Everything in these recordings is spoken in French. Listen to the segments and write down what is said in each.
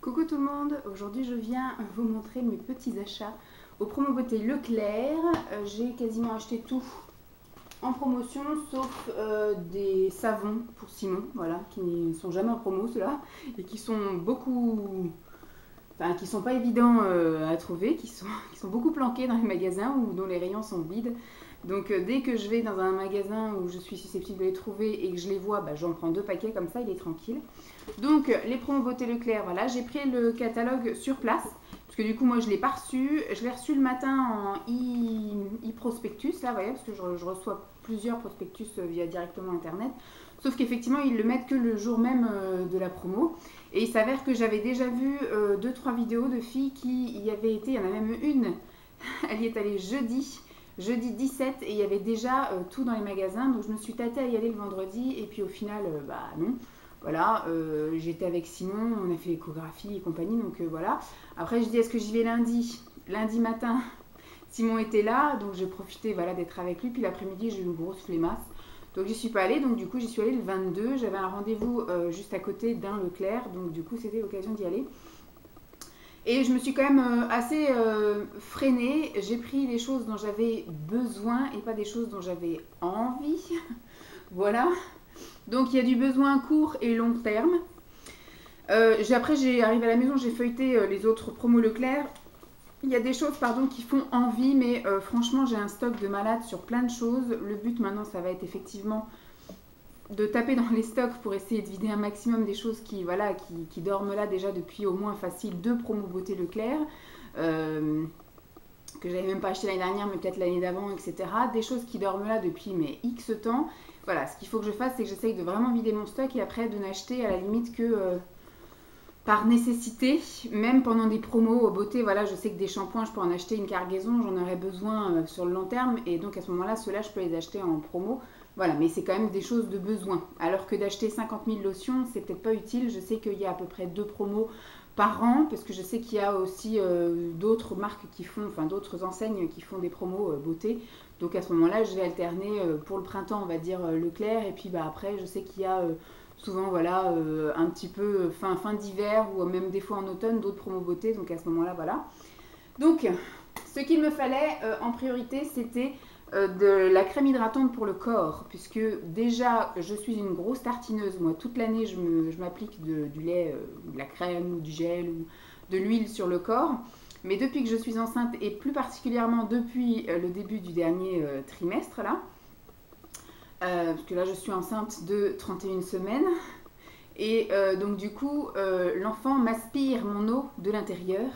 Coucou tout le monde, aujourd'hui je viens vous montrer mes petits achats au promo beauté Leclerc. J'ai quasiment acheté tout en promotion sauf des savons pour Simon, voilà, qui ne sont jamais en promo ceux-là et qui sont beaucoup, enfin qui sont pas évidents à trouver, qui sont beaucoup planqués dans les magasins ou dont les rayons sont vides. Donc dès que je vais dans un magasin où je suis susceptible de les trouver et que je les vois, j'en prends 2 paquets comme ça, il est tranquille. Donc les promos beauté Leclerc, voilà, j'ai pris le catalogue sur place. Parce que du coup moi je ne l'ai pas reçu. Je l'ai reçu le matin en e-prospectus, là, vous voyez, parce que je reçois plusieurs prospectus via directement internet. Sauf qu'effectivement ils le mettent que le jour même de la promo. Et il s'avère que j'avais déjà vu 2-3 vidéos de filles qui y avaient été, il y en a même une, elle y est allée jeudi 17 et il y avait déjà tout dans les magasins. Donc je me suis tâtée à y aller le vendredi et puis au final, non. Voilà, j'étais avec Simon, on a fait l'échographie et compagnie, donc voilà. Après je dis est-ce que j'y vais lundi? Lundi matin, Simon était là, donc j'ai profité voilà, d'être avec lui. Puis l'après-midi j'ai eu une grosse flemmasse. Donc j'y suis pas allée, donc du coup j'y suis allée le 22. J'avais un rendez-vous juste à côté d'un Leclerc, donc du coup c'était l'occasion d'y aller. Et je me suis quand même assez freinée. J'ai pris les choses dont j'avais besoin et pas des choses dont j'avais envie. Voilà. Donc il y a du besoin court et long terme. Après j'ai arrivé à la maison, j'ai feuilleté les autres promos Leclerc. Il y a des choses qui font envie, mais franchement j'ai un stock de malade sur plein de choses. Le but maintenant ça va être effectivement de taper dans les stocks pour essayer de vider un maximum des choses qui dorment là déjà depuis au moins facile 2 promos beauté Leclerc. Que j'avais même pas acheté l'année dernière, mais peut-être l'année d'avant, etc. Des choses qui dorment là depuis mais X temps. Voilà, ce qu'il faut que je fasse, c'est que j'essaye de vraiment vider mon stock et après de n'acheter à la limite que par nécessité, même pendant des promos beauté. Voilà, je sais que des shampoings, je peux en acheter une cargaison, j'en aurais besoin sur le long terme et donc à ce moment-là, ceux-là, je peux les acheter en promo. Voilà, mais c'est quand même des choses de besoin. Alors que d'acheter 50 000 lotions, c'est peut-être pas utile. Je sais qu'il y a à peu près 2 promos par an, parce que je sais qu'il y a aussi d'autres marques qui font, enfin d'autres enseignes qui font des promos beauté. Donc à ce moment-là, je vais alterner pour le printemps, on va dire Leclerc, et puis après, je sais qu'il y a souvent, voilà, un petit peu fin d'hiver ou même des fois en automne, d'autres promos beauté. Donc à ce moment-là, voilà. Donc, ce qu'il me fallait en priorité, c'était de la crème hydratante pour le corps, puisque déjà je suis une grosse tartineuse. Moi toute l'année je m'applique du lait, de la crème ou du gel ou de l'huile sur le corps, mais depuis que je suis enceinte et plus particulièrement depuis le début du dernier trimestre là, parce que là je suis enceinte de 31 semaines et donc du coup l'enfant m'aspire mon eau de l'intérieur.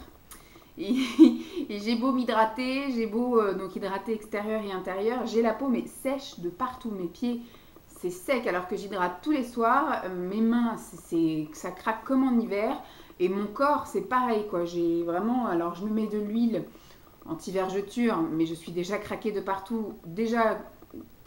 Et j'ai beau m'hydrater, j'ai beau donc hydrater extérieur et intérieur, j'ai la peau mais sèche de partout. Mes pieds c'est sec alors que j'hydrate tous les soirs. Mes mains ça craque comme en hiver et mon corps c'est pareil quoi. J'ai vraiment, alors je me mets de l'huile anti-vergeture mais je suis déjà craquée de partout. Déjà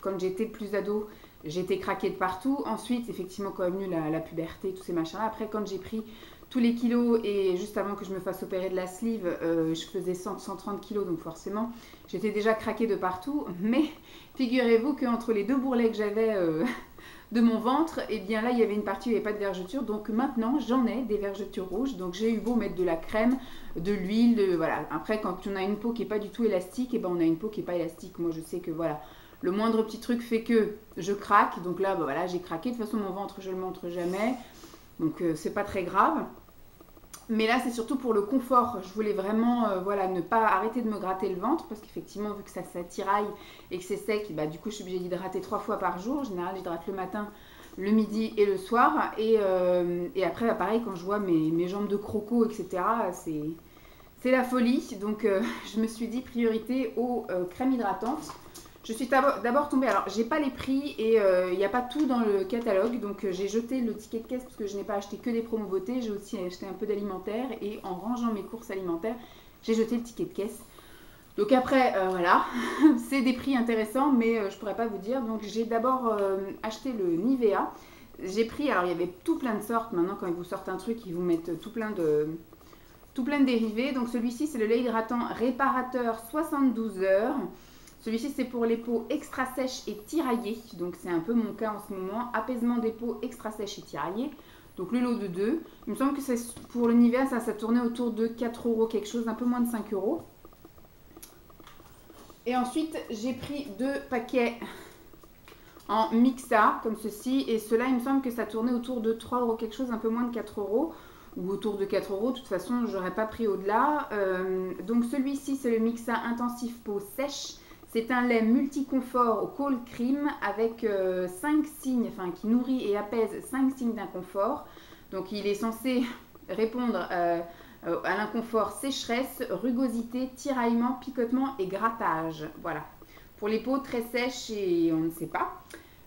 quand j'étais plus ado, j'étais craquée de partout. Ensuite effectivement quand est venue la puberté, tous ces machins là. Après quand j'ai pris tous les kilos et juste avant que je me fasse opérer de la sleeve, je faisais 130 kilos, donc forcément j'étais déjà craquée de partout. Mais figurez-vous qu'entre les 2 bourrelets que j'avais de mon ventre, et bien là il y avait une partie où il n'y avait pas de vergeture, donc maintenant j'en ai des vergetures rouges. Donc j'ai eu beau mettre de la crème, de l'huile, voilà. Après quand on a une peau qui n'est pas du tout élastique, et ben on a une peau qui n'est pas élastique. Moi je sais que voilà, le moindre petit truc fait que je craque, donc là voilà, j'ai craqué. De toute façon mon ventre je le montre jamais, donc c'est pas très grave. Mais là c'est surtout pour le confort. Je voulais vraiment voilà, ne pas arrêter de me gratter le ventre, parce qu'effectivement vu que ça tiraille et que c'est sec, du coup je suis obligée d'hydrater 3 fois par jour. En général j'hydrate le matin, le midi et le soir. Et après pareil, quand je vois mes jambes de croco, etc., c'est la folie. Donc je me suis dit priorité aux crèmes hydratantes. Je suis d'abord tombée, alors j'ai pas les prix et il n'y a pas tout dans le catalogue, donc j'ai jeté le ticket de caisse parce que je n'ai pas acheté que des promos beauté. J'ai aussi acheté un peu d'alimentaire et en rangeant mes courses alimentaires, j'ai jeté le ticket de caisse. Donc après, voilà, c'est des prix intéressants, mais je pourrais pas vous dire. Donc j'ai d'abord acheté le Nivea. J'ai pris, alors il y avait tout plein de sortes. Maintenant quand ils vous sortent un truc, ils vous mettent tout plein de dérivés. Donc celui-ci c'est le lait hydratant réparateur 72 heures. Celui-ci c'est pour les peaux extra sèches et tiraillées, donc c'est un peu mon cas en ce moment. Apaisement des peaux extra sèches et tiraillées. Donc le lot de 2. Il me semble que c'est pour le Nivea, ça tournait autour de 4 € quelque chose, un peu moins de 5 €. Et ensuite, j'ai pris 2 paquets en Mixa, comme ceci. Et cela, il me semble que ça tournait autour de 3 € quelque chose, un peu moins de 4 €. Ou autour de 4 €. De toute façon, j'aurais pas pris au-delà. Donc celui-ci, c'est le Mixa Intensif Peau Sèche. C'est un lait multiconfort au cold cream avec 5 signes, enfin qui nourrit et apaise 5 signes d'inconfort. Donc il est censé répondre à l'inconfort sécheresse, rugosité, tiraillement, picotement et grattage. Voilà. Pour les peaux très sèches et on ne sait pas.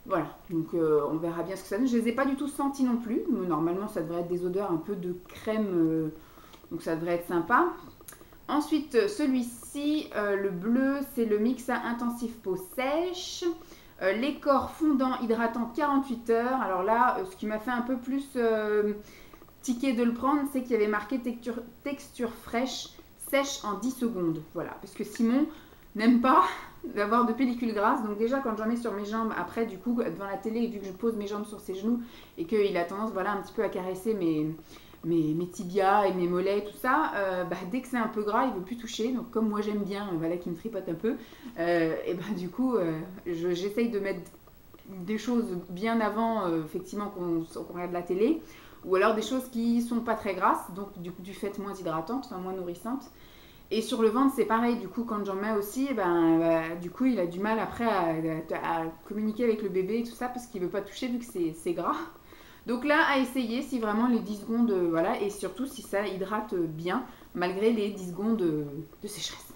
Voilà, donc on verra bien ce que ça donne. Je ne les ai pas du tout sentis non plus. Normalement, ça devrait être des odeurs un peu de crème, donc ça devrait être sympa. Ensuite, celui-ci, le bleu, c'est le Mixa Intensif Peau Sèche. Les corps fondants hydratant 48 heures. Alors là, ce qui m'a fait un peu plus tiquer de le prendre, c'est qu'il y avait marqué texture fraîche, sèche en 10 secondes. Voilà, parce que Simon n'aime pas d'avoir de pellicule grasse. Donc déjà, quand j'en mets sur mes jambes, après, du coup, devant la télé, vu que je pose mes jambes sur ses genoux et qu'il a tendance, voilà, un petit peu à caresser mes tibias et mes mollets et tout ça, dès que c'est un peu gras, il ne veut plus toucher. Donc comme moi j'aime bien, voilà, qu'il me tripote un peu, et du coup, j'essaye de mettre des choses bien avant, effectivement, qu'on regarde la télé, ou alors des choses qui sont pas très grasses, donc du fait moins hydratantes, enfin moins nourrissantes. Et sur le ventre, c'est pareil, du coup, quand j'en mets aussi, du coup, il a du mal après à communiquer avec le bébé et tout ça, parce qu'il ne veut pas toucher vu que c'est gras. Donc là, à essayer si vraiment les 10 secondes, voilà, et surtout si ça hydrate bien, malgré les 10 secondes de sécheresse.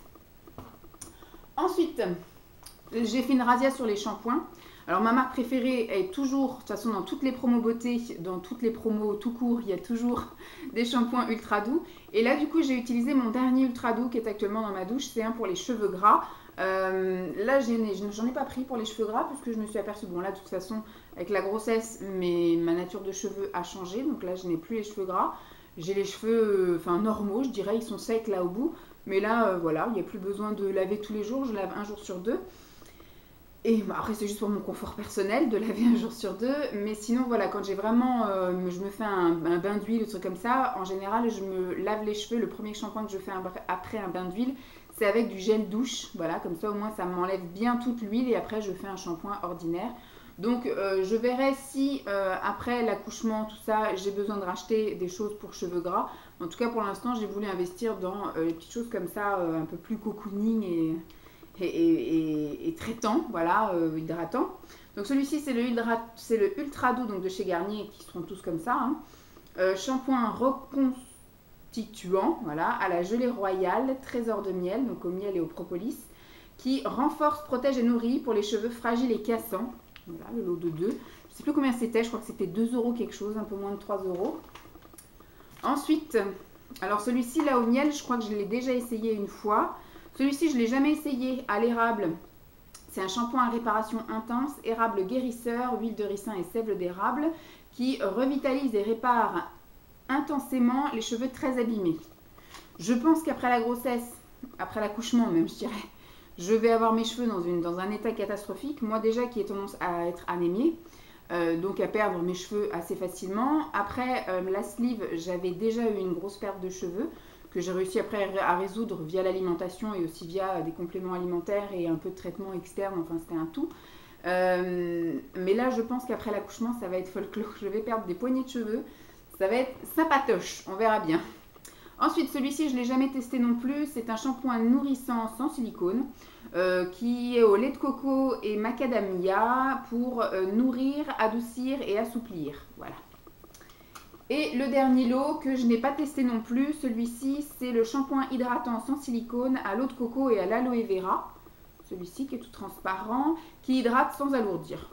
Ensuite, j'ai fait une razzia sur les shampoings. Alors ma marque préférée est toujours, de toute façon dans toutes les promos beauté, dans toutes les promos tout court, il y a toujours des shampoings ultra doux. Et là du coup j'ai utilisé mon dernier ultra doux qui est actuellement dans ma douche, c'est un pour les cheveux gras. Là j'en ai pas pris pour les cheveux gras puisque je me suis aperçue, bon là de toute façon avec la grossesse ma nature de cheveux a changé, donc là je n'ai plus les cheveux gras. J'ai les cheveux normaux, je dirais, ils sont secs là au bout. Mais là voilà, il n'y a plus besoin de laver tous les jours, je lave un jour sur 2. Et après, c'est juste pour mon confort personnel de laver un jour sur 2. Mais sinon, voilà, quand j'ai vraiment. Je me fais un bain d'huile, un truc comme ça, en général, je me lave les cheveux. Le premier shampoing que je fais après un bain d'huile, c'est avec du gel douche. Voilà, comme ça, au moins, ça m'enlève bien toute l'huile. Et après, je fais un shampoing ordinaire. Donc, je verrai si après l'accouchement, tout ça, j'ai besoin de racheter des choses pour cheveux gras. En tout cas, pour l'instant, j'ai voulu investir dans les petites choses comme ça, un peu plus cocooning et traitant, voilà, hydratant. Donc celui-ci c'est le ultra doux donc de chez Garnier qui seront tous comme ça. Shampoing reconstituant, voilà, à la gelée royale, trésor de miel, donc au miel et au propolis, qui renforce, protège et nourrit pour les cheveux fragiles et cassants. Voilà, le lot de 2. Je ne sais plus combien c'était, je crois que c'était 2 € quelque chose, un peu moins de 3 €. Ensuite, alors celui-ci là au miel, je crois que je l'ai déjà essayé une fois. Celui-ci, je ne l'ai jamais essayé à l'érable. C'est un shampoing à réparation intense, érable guérisseur, huile de ricin et sève d'érable, qui revitalise et répare intensément les cheveux très abîmés. Je pense qu'après la grossesse, après l'accouchement même, je dirais, je vais avoir mes cheveux dans un état catastrophique. Moi déjà qui ai tendance à être anémiée, donc à perdre mes cheveux assez facilement. Après la sleeve, j'avais déjà eu une grosse perte de cheveux, que j'ai réussi après à résoudre via l'alimentation et aussi via des compléments alimentaires et un peu de traitement externe, enfin c'était un tout. Mais là je pense qu'après l'accouchement ça va être folklore, je vais perdre des poignées de cheveux, ça va être sympatoche, on verra bien. Ensuite celui-ci je ne l'ai jamais testé non plus, c'est un shampoing nourrissant sans silicone qui est au lait de coco et macadamia pour nourrir, adoucir et assouplir, voilà. Et le dernier lot que je n'ai pas testé non plus, celui-ci, c'est le shampoing hydratant sans silicone à l'eau de coco et à l'aloe vera. Celui-ci qui est tout transparent, qui hydrate sans alourdir.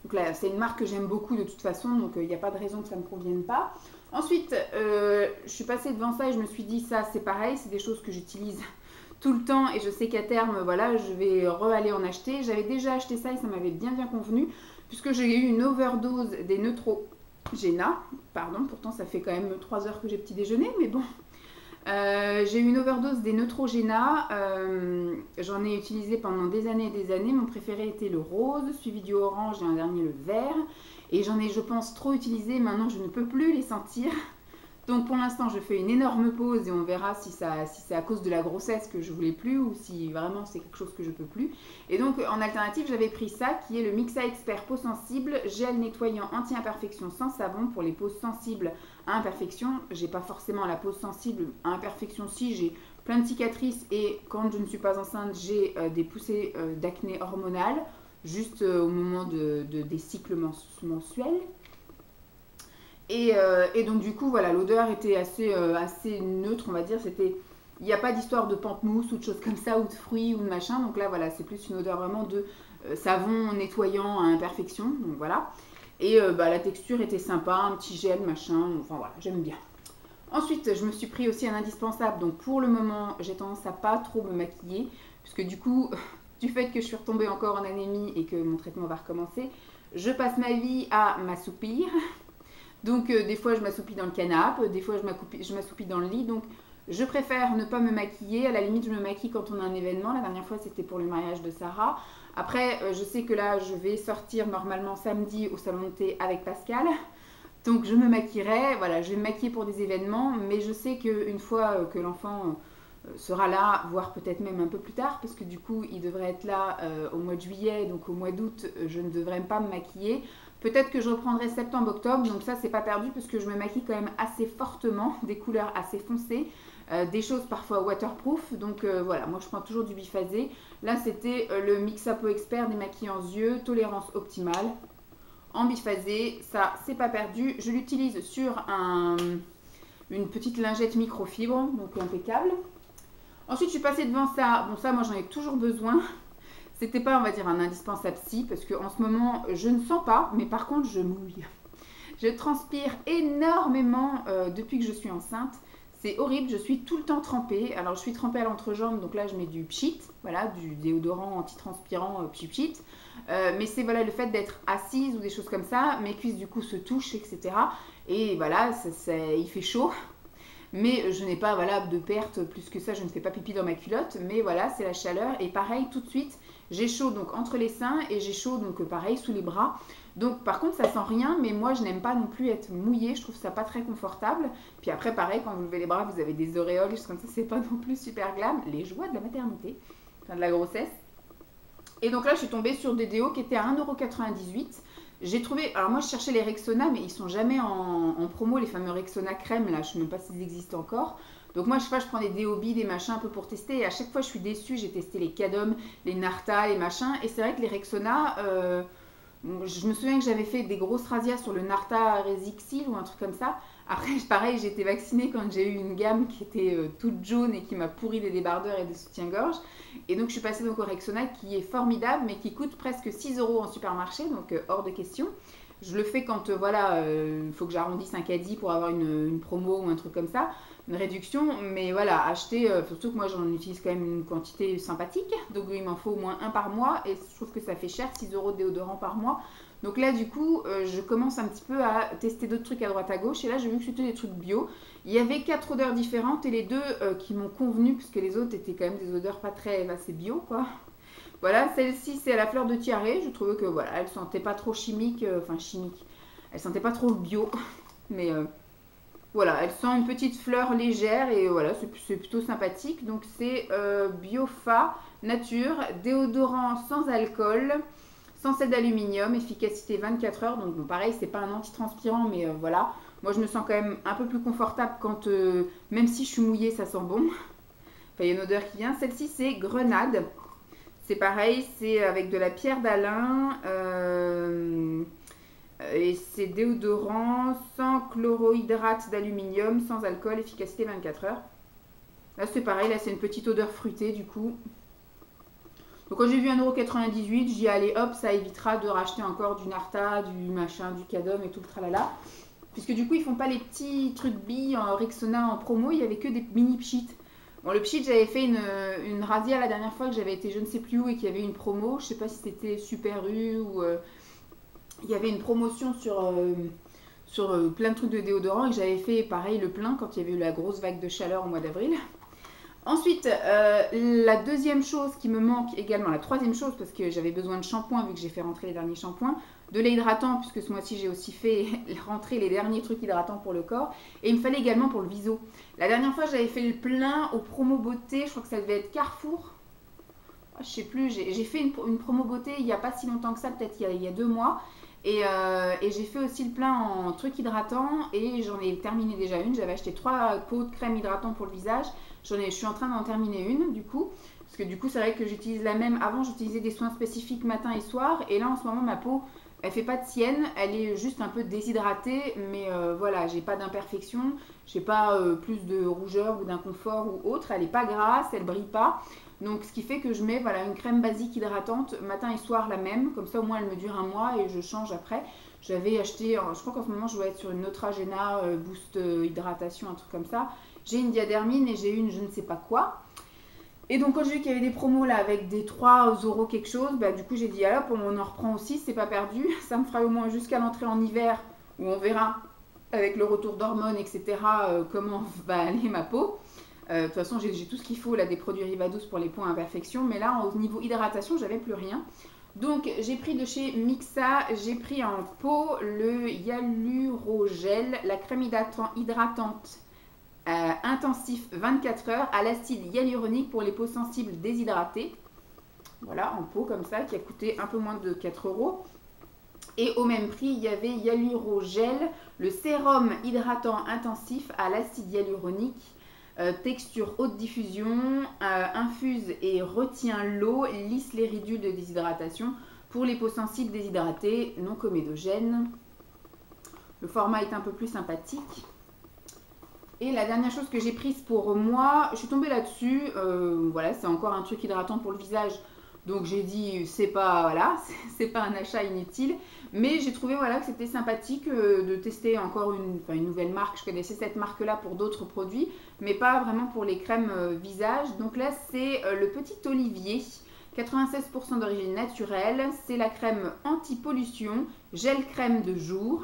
Donc là, c'est une marque que j'aime beaucoup de toute façon, donc il n'y a pas de raison que ça ne me convienne pas. Ensuite, je suis passée devant ça et je me suis dit, ça c'est pareil, c'est des choses que j'utilise tout le temps et je sais qu'à terme, voilà, je vais aller en acheter. J'avais déjà acheté ça et ça m'avait bien convenu, puisque j'ai eu une overdose des Neutrogena, pardon, pourtant ça fait quand même 3 heures que j'ai petit déjeuner, mais bon. J'ai eu une overdose des Neutrogena. J'en ai utilisé pendant des années et des années. Mon préféré était le rose, suivi du orange et un dernier le vert. Et j'en ai, je pense, trop utilisé. Maintenant, je ne peux plus les sentir. Donc pour l'instant, je fais une énorme pause et on verra si c'est à cause de la grossesse que je voulais plus ou si vraiment c'est quelque chose que je peux plus. Et donc en alternative, j'avais pris ça qui est le Mixa Expert peau sensible, gel nettoyant anti-imperfection sans savon pour les peaux sensibles à imperfection. J'ai pas forcément la peau sensible à imperfection si j'ai plein de cicatrices et quand je ne suis pas enceinte, j'ai des poussées d'acné hormonale juste au moment des cycles mensuels. Et donc du coup voilà, l'odeur était assez neutre, on va dire. Il n'y a pas d'histoire de pamplemousse ou de choses comme ça ou de fruits ou de machin. Donc là voilà, c'est plus une odeur vraiment de savon nettoyant à imperfection. Donc voilà. Et la texture était sympa, un petit gel machin. Enfin voilà, j'aime bien. Ensuite, je me suis pris aussi un indispensable. Donc pour le moment, j'ai tendance à pas trop me maquiller puisque du coup, du fait que je suis retombée encore en anémie et que mon traitement va recommencer, je passe ma vie à m'assoupir. Donc des fois je m'assoupis dans le canapé, des fois je m'assoupis dans le lit. Donc je préfère ne pas me maquiller. À la limite je me maquille quand on a un événement. La dernière fois c'était pour le mariage de Sarah. Après je sais que là je vais sortir normalement samedi au salon de thé avec Pascal. Donc je me maquillerai. Voilà, je vais me maquiller pour des événements. Mais je sais qu'une fois que l'enfant sera là, voire peut-être même un peu plus tard, parce que du coup il devrait être là au mois de juillet. Donc au mois d'août je ne devrais pas me maquiller. Peut-être que je reprendrai septembre-octobre, donc ça c'est pas perdu parce que je me maquille quand même assez fortement, des couleurs assez foncées, des choses parfois waterproof. Donc voilà, moi je prends toujours du biphasé. Là c'était le Mixa Peau Expert démaquillant yeux, tolérance optimale, en biphasé. Ça c'est pas perdu. Je l'utilise sur une petite lingette microfibre, donc impeccable. Ensuite je suis passée devant ça. Bon ça moi j'en ai toujours besoin. C'était pas, on va dire, un indispensable si, parce qu'en ce moment, je ne sens pas, mais par contre, je mouille. Je transpire énormément depuis que je suis enceinte. C'est horrible, je suis tout le temps trempée. Alors, je suis trempée à l'entrejambe, donc là, je mets du pchit, voilà, du déodorant antitranspirant pchit. Mais c'est voilà, le fait d'être assise ou des choses comme ça, mes cuisses, du coup, se touchent, etc. Et voilà, il fait chaud. Mais je n'ai pas voilà, de perte plus que ça, je ne fais pas pipi dans ma culotte. Mais voilà, c'est la chaleur. Et pareil, tout de suite, j'ai chaud donc entre les seins et j'ai chaud donc pareil sous les bras. Donc par contre ça sent rien, mais moi je n'aime pas non plus être mouillée, je trouve ça pas très confortable. Puis après pareil, quand vous levez les bras vous avez des auréoles, juste comme ça, c'est pas non plus super glam. Les joies de la maternité, enfin de la grossesse. Et donc là je suis tombée sur des déos qui étaient à 1,98 €. J'ai trouvé, alors moi je cherchais les Rexona mais ils sont jamais en promo, les fameux Rexona crème là, je sais même pas s'ils existent encore. Donc moi je sais pas, je prends des Déobi, des machins un peu pour tester et à chaque fois je suis déçue. J'ai testé les Cadom, les Narta, les machins et c'est vrai que les Rexona, je me souviens que j'avais fait des grosses razzias sur le Narta Resixil ou un truc comme ça. Après pareil, j'ai été vaccinée quand j'ai eu une gamme qui était toute jaune et qui m'a pourri des débardeurs et des soutiens-gorge. Et donc je suis passée donc au Rexona qui est formidable mais qui coûte presque 6 € en supermarché, donc hors de question. Je le fais quand voilà, il faut que j'arrondisse un caddie pour avoir une promo ou un truc comme ça, une réduction. Mais voilà, acheter, surtout que moi j'en utilise quand même une quantité sympathique. Donc il m'en faut au moins un par mois et je trouve que ça fait cher, 6 € de déodorant par mois. Donc là du coup, je commence un petit peu à tester d'autres trucs à droite à gauche. Et là j'ai vu que c'était des trucs bio. Il y avait 4 odeurs différentes et les deux qui m'ont convenu, puisque les autres étaient quand même des odeurs pas très assez bio quoi. Voilà, celle-ci c'est à la fleur de tiare. Je trouvais que voilà, elle sentait pas trop chimique, enfin chimique. Elle sentait pas trop bio, mais voilà, elle sent une petite fleur légère et voilà, c'est plutôt sympathique. Donc c'est Biofa Nature, déodorant sans alcool, sans sel d'aluminium, efficacité 24 heures. Donc bon, pareil, c'est pas un antitranspirant, mais voilà. Moi je me sens quand même un peu plus confortable quand, même si je suis mouillée, ça sent bon. Enfin, il y a une odeur qui vient. Celle-ci c'est Grenade. C'est pareil, c'est avec de la pierre d'Alain et c'est déodorant sans chlorohydrate d'aluminium, sans alcool, efficacité 24 heures. Là c'est pareil, là c'est une petite odeur fruitée du coup. Donc quand j'ai vu 1,98 €, j'y allais hop, ça évitera de racheter encore du Narta, du machin, du Cadom et tout le tralala. Puisque du coup ils font pas les petits trucs billes en Rexona en promo, il y avait que des mini pchits. Bon, le pchit, j'avais fait une razzia la dernière fois que j'avais été je ne sais plus où et qu'il y avait une promo. Je sais pas si c'était Super U ou il y avait une promotion sur plein de trucs de déodorant et j'avais fait pareil le plein quand il y avait eu la grosse vague de chaleur au mois d'avril. Ensuite, la deuxième chose qui me manque également, la troisième chose, parce que j'avais besoin de shampoing vu que j'ai fait rentrer les derniers shampoings, de l'hydratant, puisque ce mois-ci j'ai aussi fait rentrer les derniers trucs hydratants pour le corps, et il me fallait également pour le viso. La dernière fois j'avais fait le plein au promo beauté, je crois que ça devait être Carrefour. Je sais plus, j'ai fait une promo beauté il n'y a pas si longtemps que ça, peut-être il y a 2 mois. Et j'ai fait aussi le plein en truc hydratant et j'en ai terminé déjà une. J'avais acheté 3 pots de crème hydratant pour le visage. Je suis en train d'en terminer une du coup. Parce que du coup c'est vrai que j'utilise la même. Avant j'utilisais des soins spécifiques matin et soir. Et là en ce moment ma peau elle fait pas de sienne. Elle est juste un peu déshydratée. Mais voilà, j'ai pas d'imperfection. J'ai pas plus de rougeur ou d'inconfort ou autre. Elle est pas grasse, elle brille pas. Donc ce qui fait que je mets voilà, une crème basique hydratante matin et soir la même, comme ça au moins elle me dure un mois et je change après. J'avais acheté, je crois qu'en ce moment je dois être sur une Neutrogena Boost Hydratation, un truc comme ça. J'ai une Diadermine et j'ai une je ne sais pas quoi. Et donc quand j'ai vu qu'il y avait des promos là avec des 3 € quelque chose, bah, du coup j'ai dit alors on en reprend aussi, c'est pas perdu. Ça me fera au moins jusqu'à l'entrée en hiver où on verra avec le retour d'hormones etc. Comment va aller ma peau. De toute façon, j'ai tout ce qu'il faut là, des produits Rivadouce pour les points imperfections, mais là, au niveau hydratation, j'avais plus rien. Donc, j'ai pris de chez Mixa, j'ai pris en pot le Hyalurogel, la crème hydratante intensif 24 heures à l'acide hyaluronique pour les peaux sensibles déshydratées. Voilà, en pot comme ça, qui a coûté un peu moins de 4 €. Et au même prix, il y avait Hyalurogel, le sérum hydratant intensif à l'acide hyaluronique. Texture haute diffusion, infuse et retient l'eau, lisse les ridules de déshydratation pour les peaux sensibles déshydratées, non comédogènes. Le format est un peu plus sympathique. Et la dernière chose que j'ai prise pour moi, je suis tombée là-dessus, voilà, c'est encore un truc hydratant pour le visage. Donc j'ai dit, c'est pas, voilà, c'est pas un achat inutile. Mais j'ai trouvé voilà, que c'était sympathique de tester encore une nouvelle marque. Je connaissais cette marque-là pour d'autres produits, mais pas vraiment pour les crèmes visage. Donc là, c'est le Petit Olivier, 96% d'origine naturelle. C'est la crème anti-pollution, gel crème de jour,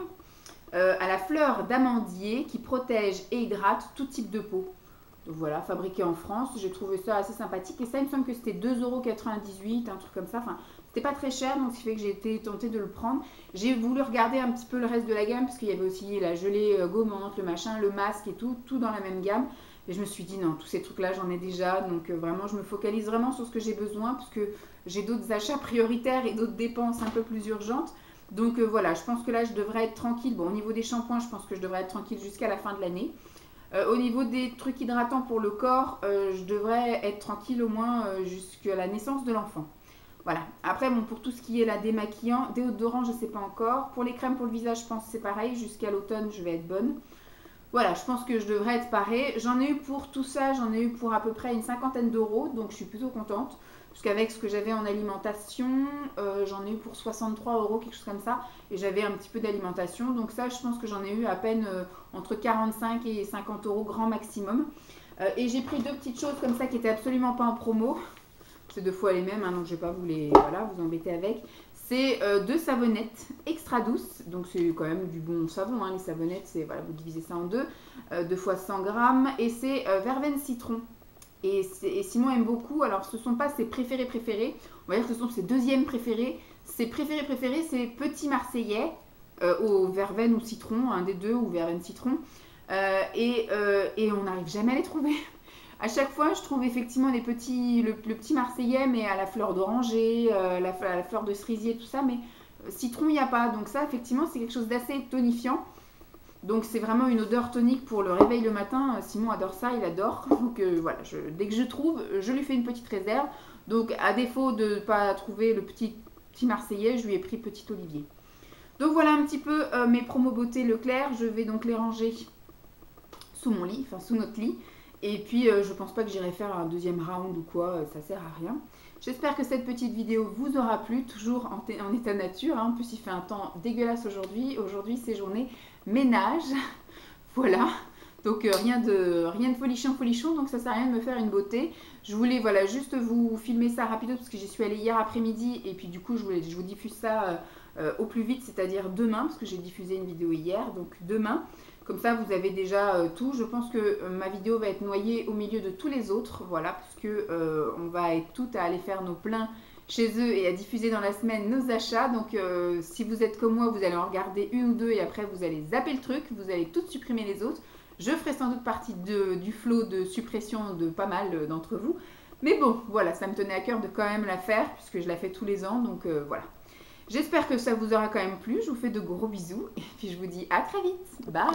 à la fleur d'amandier qui protège et hydrate tout type de peau. Donc voilà, fabriqué en France, j'ai trouvé ça assez sympathique. Et ça, il me semble que c'était 2,98 €, un truc comme ça. Enfin, c'était pas très cher, donc ce qui fait que j'ai été tentée de le prendre. J'ai voulu regarder un petit peu le reste de la gamme, parce qu'il y avait aussi la gelée gommante, le machin, le masque et tout dans la même gamme. Et je me suis dit, non, tous ces trucs-là, j'en ai déjà. Donc vraiment, je me focalise vraiment sur ce que j'ai besoin, parce que j'ai d'autres achats prioritaires et d'autres dépenses un peu plus urgentes. Donc voilà, je pense que là, je devrais être tranquille. Bon, au niveau des shampoings, je pense que je devrais être tranquille jusqu'à la fin de l'année. Au niveau des trucs hydratants pour le corps, je devrais être tranquille au moins jusqu'à la naissance de l'enfant. Voilà. Après, bon, pour tout ce qui est la démaquillant, déodorant, je ne sais pas encore. Pour les crèmes pour le visage, je pense que c'est pareil. Jusqu'à l'automne, je vais être bonne. Voilà, je pense que je devrais être parée. J'en ai eu pour tout ça, j'en ai eu pour à peu près une 50aine d'euros. Donc, je suis plutôt contente. Parce qu'avec ce que j'avais en alimentation, j'en ai eu pour 63 €, quelque chose comme ça. Et j'avais un petit peu d'alimentation. Donc ça, je pense que j'en ai eu à peine entre 45 et 50 € grand maximum. Et j'ai pris 2 petites choses comme ça qui n'étaient absolument pas en promo. C'est 2 fois les mêmes, hein, donc je ne vais pas vous embêter avec. C'est 2 savonnettes extra douces. Donc c'est quand même du bon savon. Hein, les savonnettes, c'est voilà, vous divisez ça en 2. 2 fois 100 grammes. Et c'est verveine citron. Et Simon aime beaucoup. Alors ce ne sont pas ses préférés. On va dire que ce sont ses deuxièmes préférés. Ses préférés, c'est Petit Marseillais au verveine ou citron, un des deux, ou verveine citron. Et on n'arrive jamais à les trouver. À chaque fois, je trouve effectivement le petit Marseillais, mais à la fleur d'oranger, la fleur de cerisier, tout ça. Mais citron, il n'y a pas. Donc ça, effectivement, c'est quelque chose d'assez tonifiant. Donc c'est vraiment une odeur tonique pour le réveil le matin. Simon adore ça, il adore. Donc voilà, dès que je trouve, je lui fais une petite réserve. Donc à défaut de ne pas trouver le petit Marseillais, je lui ai pris Petit Olivier. Donc voilà un petit peu mes promos beauté Leclerc. Je vais donc les ranger sous mon lit, enfin sous notre lit. Et puis je pense pas que j'irai faire un deuxième round ou quoi, ça sert à rien. J'espère que cette petite vidéo vous aura plu, toujours en état nature. Hein. En plus il fait un temps dégueulasse aujourd'hui. Aujourd'hui c'est journée ménage. Voilà. Donc rien de folichon, donc ça sert à rien de me faire une beauté. Je voulais voilà juste vous filmer ça rapido parce que j'y suis allée hier après-midi et puis du coup je vous diffuse ça au plus vite, c'est-à-dire demain, parce que j'ai diffusé une vidéo hier, donc demain. Comme ça, vous avez déjà tout. Je pense que ma vidéo va être noyée au milieu de tous les autres, voilà, parce que on va être toutes à aller faire nos pleins chez eux et à diffuser dans la semaine nos achats. Donc, si vous êtes comme moi, vous allez en regarder une ou deux et après vous allez zapper le truc, vous allez toutes supprimer les autres. Je ferai sans doute partie du flot de suppression de pas mal d'entre vous. Mais bon, voilà, ça me tenait à cœur de quand même la faire puisque je la fais tous les ans, donc voilà. J'espère que ça vous aura quand même plu. Je vous fais de gros bisous et puis je vous dis à très vite. Bye!